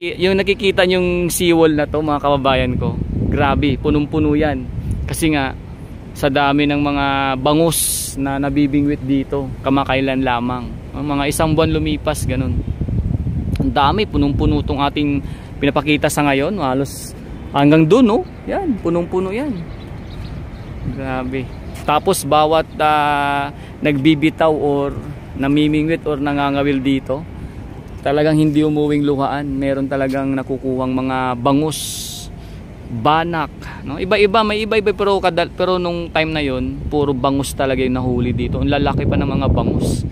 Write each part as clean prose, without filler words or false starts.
Yung nakikita yung seawall na to mga kababayan ko, grabe, punong-puno yan. Kasi nga sa dami ng mga bangus na nabibingwit dito, kamakailan lamang, mga isang buwan lumipas, ganun. Ang dami, punong-puno tong ating pinapakita sa ngayon, halos hanggang dun, no? Yan, punong-puno yan. Grabe. Tapos bawat nagbibitaw or namimingwit or nangangawil dito, talagang hindi umuwing luhaan. Meron talagang nakukuhang mga bangus, banak, no? Iba-iba, may iba-iba, pero nung time na yon, puro bangus talaga yung nahuli dito. Ang lalaki pa ng mga bangus.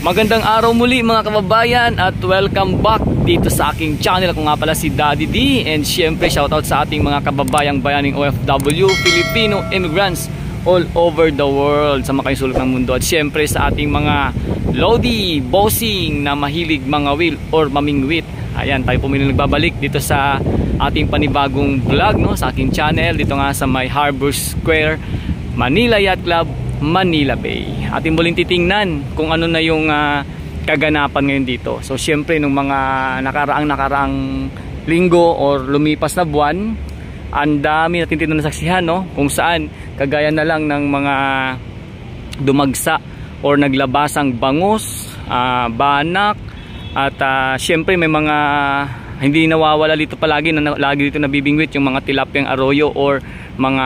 Magandang araw muli mga kababayan at welcome back dito sa aking channel. Ako nga pala si Daddy D, and syempre shoutout sa ating mga kababayang bayaning OFW, Filipino immigrants all over the world, sa mga sulok ng mundo. At syempre sa ating mga Lodi, bossing na mahilig mangawil or mamingwit. Ayan, tayo po muli nagbabalik dito sa ating panibagong vlog, no? Sa aking channel, dito nga sa may Harbor Square, Manila Yacht Club, Manila Bay. Ating muling titingnan kung ano na yung kaganapan ngayon dito. So syempre nung mga nakaraang linggo or lumipas na buwan, ang dami natin tinasaksihan, no? Kung saan kagaya na lang ng mga dumagsa or naglabasang bangus, banak, at syempre may mga hindi nawawala dito palagi, lagi dito nabibingwit yung mga tilapyang arroyo or mga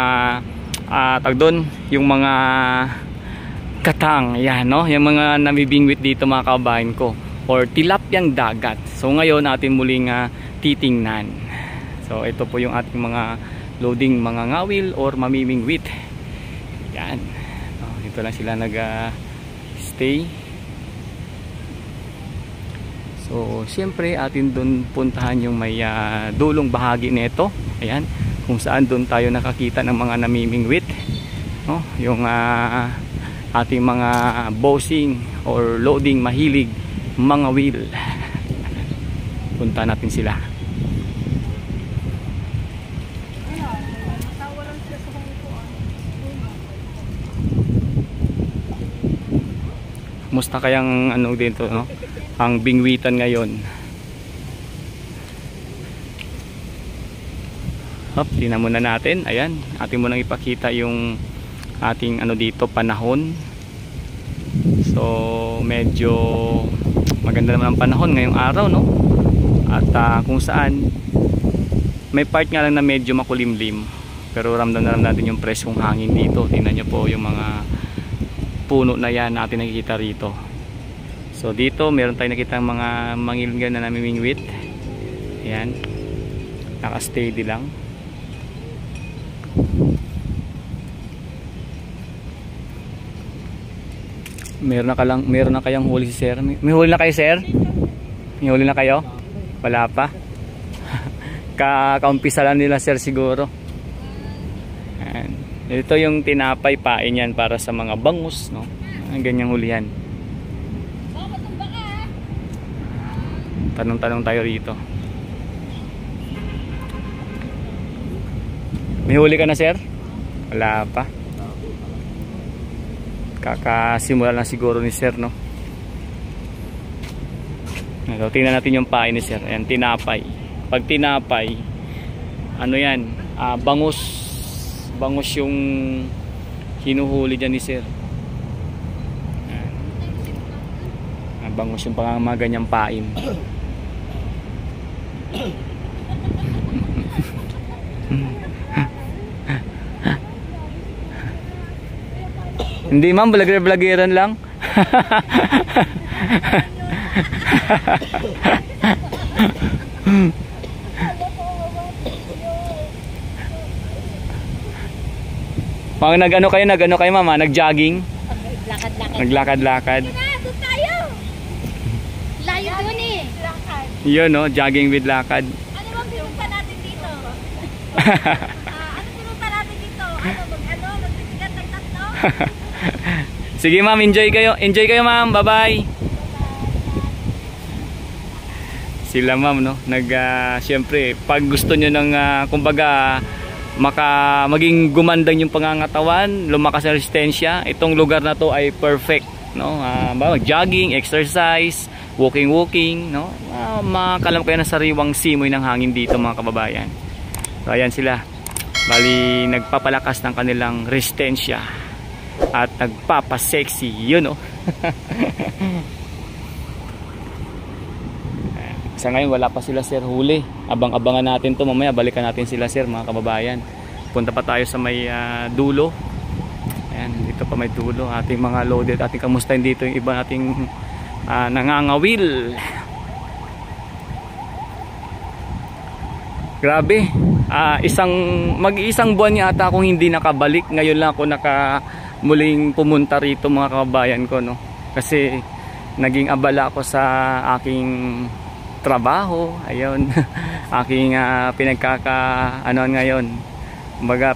tagdon, yung mga katang, yan, no? Yung mga nabibingwit dito mga kababayan ko, or tilapyang dagat. So ngayon natin muling titingnan. So ito po yung ating mga loading mga ngawil or mamimingwit. Yan. Dito lang sila nag-stay. So siyempre atin doon puntahan yung may dulong bahagi nito. Ayan, kung saan doon tayo nakakita ng mga namimingwit, no? Yung ating mga bossing or loading mahilig mga wheel. Punta natin sila. Musta kayang ano dito, no? Ang bingwitan ngayon. Hop, tingnan muna natin. Ayan, atin muna ipakita yung ating ano dito, panahon. So medyo maganda naman ang panahon ngayong araw, no? At kung saan may part nga lang na medyo makulimlim, pero ramdam na natin yung preskong hangin dito. Tingnan nyo po yung mga puno na yan natin nakikita rito. So dito meron tayong nakita mga mangilinggan na namimingwit. Ayan, naka-steady lang. Meron na kayang huli si sir? May huli na kayo, sir? May huli na kayo? Wala pa. Kaumpisa lang nila, sir, siguro. Ayan. Ito yung tinapay pain yan para sa mga bangus, no? Ang ganyang hulihan. Tanong-tanong tayo rito. May huli ka na, sir? Wala pa. Kakasimula lang siguro ni sir, no? So, tingnan natin yung pain ni sir. Ayan, tinapay. Pag tinapay, ano yan? Bangus yung hinuhuli dyan ni sir. Bangus yung mga ganyang pain. Hindi ma'am, vlogger-vloggeran lang. Mga nag-ano kayo mama? Nag-jogging? Naglakad-lakad. Doon tayo! Layo doon eh! Yun, no? Jogging with lakad. Ano bang pinunta natin dito? Ano pinunta natin dito? Nagtitigan ng tatlo? Sige ma'am, enjoy kayo ma'am, bye bye. Sila ma'am, no? Siyempre, pag gusto nyo ng kumbaga maging gumandang yung pangangatawan, lumakas ang resistensya, itong lugar na to ay perfect, no? Jogging, exercise, walking, no? Makalam kayo na sariwang simoy ng hangin dito mga kababayan. So ayan sila, bali nagpapalakas ng kanilang resistensya at nagpapasexy, yun, no? Sa ngayon wala pa sila sir huli. Abang-abangan natin to, mamaya balikan natin sila sir mga kababayan. Punta pa tayo sa may dulo. Ayan, dito pa may dulo. Ating mga loaded, ating kamustahin dito yung iba nating nangangawil. Grabe, mag-iisang buwan yata akong hindi nakabalik. Ngayon lang ako muling pumunta rito mga kababayan ko, no? Kasi naging abala ako sa aking trabaho, ayun. Aking pinagkakaanoan ngayon, kumbaga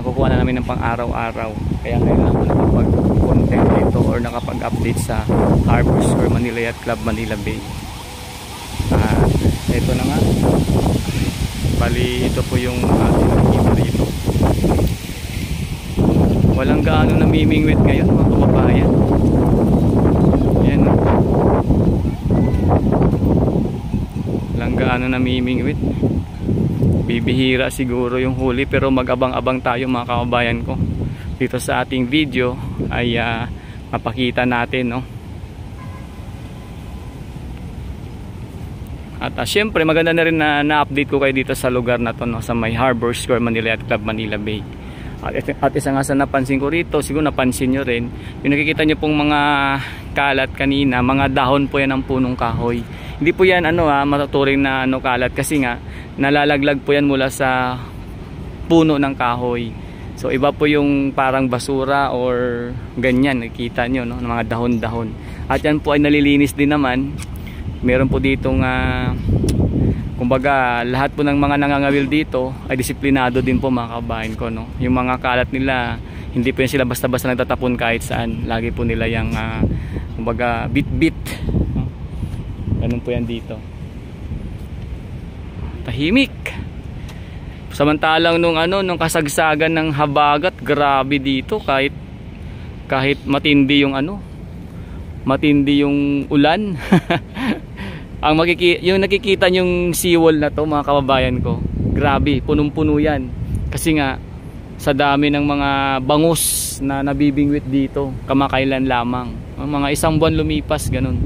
kukuha na namin ng pang-araw-araw, kaya ngayon lang ako nakapag-content dito or nakapag-update sa Harbor Square Manila Yacht Club Manila Bay. Ito na nga, bali ito po yung nakikita rito. Walang gaano namimingwit ngayon mga kababayan. Ayan, no? Walang gaano namimingwit. Bibihira siguro yung huli, pero mag-abang-abang tayo mga kababayan ko. Dito sa ating video ay mapakita natin, no? At syempre maganda na rin na-update ko kayo dito sa lugar na to, no? Sa may Harbor Square Manila Yacht Club Manila Bay. At isa nga sa napansin ko rito, siguro napansin nyo rin, yung nakikita nyo pong mga kalat kanina, mga dahon po yan ng punong kahoy. Hindi po yan matuturing na kalat, kasi nga nalalaglag po yan mula sa puno ng kahoy. So iba po yung parang basura or ganyan, nakikita nyo, no? Mga dahon-dahon. At yan po ay nalilinis din naman. Meron po ditong kumbaga lahat po ng mga nangangawil dito ay disiplinado din po mga kabayan ko, no? Yung mga kalat nila, hindi po yan sila basta-basta nagtatapon kahit saan. Lagi po nila yung kumbaga bit-bit, no? Ganun po yan dito. Tahimik. Samantalang nung kasagsagan ng habagat, grabe dito, kahit matindi yung matindi yung ulan. Yung nakikita yung seawall na to mga kababayan ko, grabe, punong-puno yan. Kasi nga sa dami ng mga bangus na nabibingwit dito, kamakailan lamang, mga isang buwan lumipas, ganun.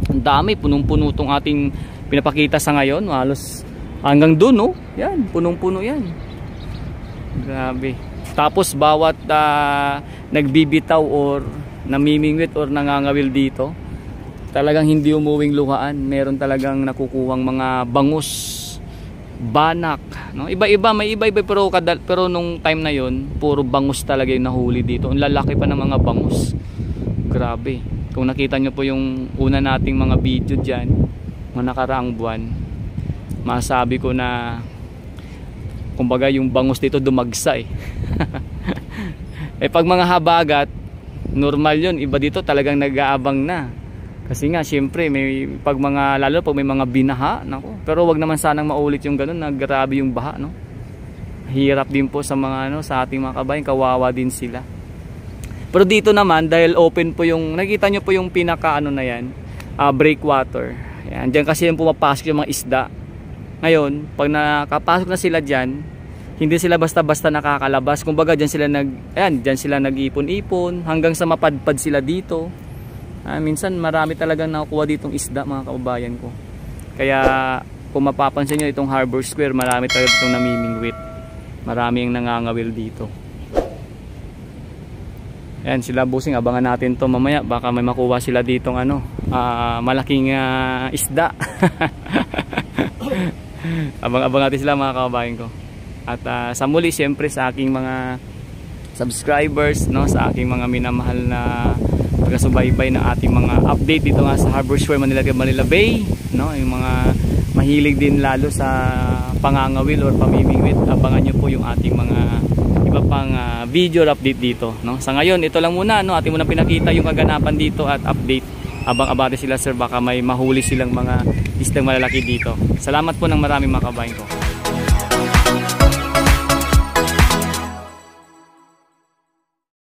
Ang dami, punong-puno tong ating pinapakita sa ngayon, halos hanggang dun, no? Yan, punong-puno yan. Grabe. Tapos bawat nagbibitaw or namimingwit or nangangawil dito, talagang hindi umuwing luhaan. Meron talagang nakukuhang mga bangus, banak, no? Iba-iba, may iba-iba, pero nung time na yon, puro bangus talaga yung nahuli dito. Ang lalaki pa ng mga bangus. Grabe. Kung nakita nyo po yung una nating mga video dyan, mga nakaraang buwan, masabi ko na kumbaga yung bangus dito dumagsa eh. Pag mga habagat, normal yun. Iba dito talagang nag-aabang na. Kasi nga syempre lalo pag may mga binaha, nako. Pero wag naman sanang maulit yung ganun, na grabe yung baha, no? Hirap din po sa mga sa ating mga kabayan, kawawa din sila. Pero dito naman, dahil open po yung, nakita nyo po yung pinaka na yan, breakwater. Yan, diyan kasi yung pumapasok yung mga isda. Ngayon, pag nakapasok na sila diyan, hindi sila basta-basta nakakalabas. Kumbaga diyan sila nag-ipon-ipon hanggang sa mapadpad sila dito. Minsan marami talagang nakukuha ditong isda mga kababayan ko. Kaya kung mapapansin nyo itong Harbor Square, marami talaga itong namimingwit. Marami yung nangangawil dito. Ayan sila busing, abangan natin to mamaya. Baka may makuha sila ditong malaking isda. Abang-abang natin sila mga kababayan ko. At sa muli siyempre sa aking mga subscribers, no, sa aking mga minamahal na pagkasubaybay ng ating mga update dito nga sa Harbor Square Manila Bay, no, yung mga mahilig din lalo sa pangangawil or pamimingwit, abangan nyo po yung ating mga iba pang video update dito, no. Sa ngayon ito lang muna, no, ating muna pinakita yung kaganapan dito at update. Abang-abang sila sir, baka may mahuli silang mga isdang malalaki dito. Salamat po ng maraming mga kabayan ko.